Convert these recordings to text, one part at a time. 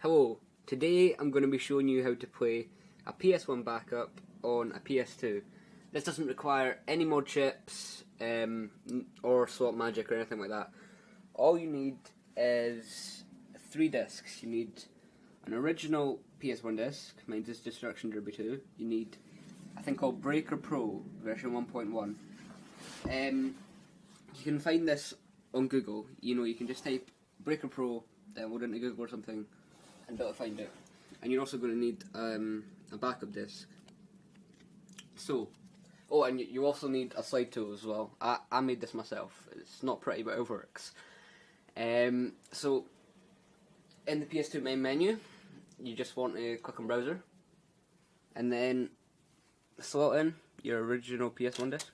Hello, today I'm going to be showing you how to play a ps1 backup on a ps2. This doesn't require any mod chips or swap magic or anything like that. All you need is 3 discs. You need an original ps1 disc, mine's is Destruction Derby 2. You need a thing called Breaker Pro version 1.1. You can find this on Google. You can just type Breaker Pro, download into Google or something, and that'll find it. And you're also going to need a backup disc. So, and you also need a slide tool as well. I made this myself. It's not pretty, but it works. So, in the PS2 main menu, you just want to click on browser, and then slot in your original PS1 disc.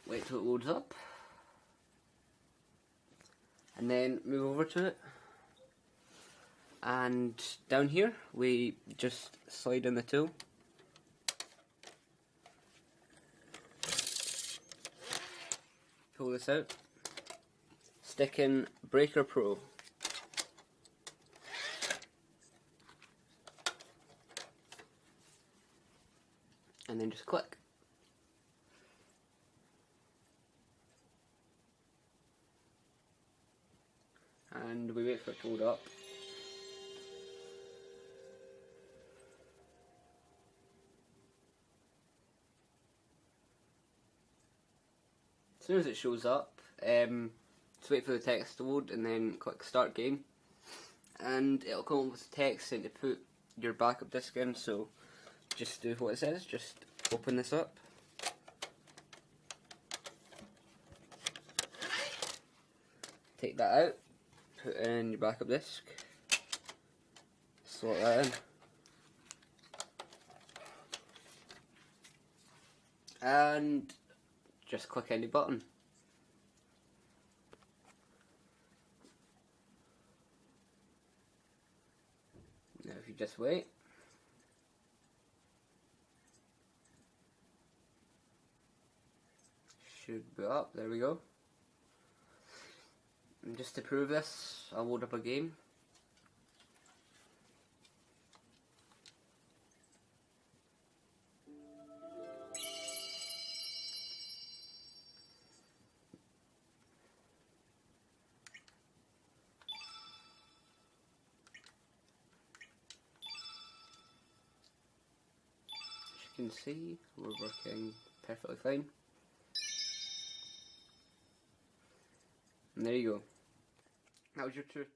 Wait till it loads up, and then move over to it, and down here we just slide in the tool, pull this out, stick in Breaker Pro, and then just click. And we wait for it to load up. As soon as it shows up, just wait for the text to load and then click Start Game. And it'll come up with text saying to put your backup disc in, so just do what it says, just open this up. Take that out. Put in your backup disc, slot that in, and just click any button. Now if you just wait, should boot up, there we go. And just to prove this, I'll load up a game. As you can see, we're working perfectly fine. And there you go. That was your tutorial.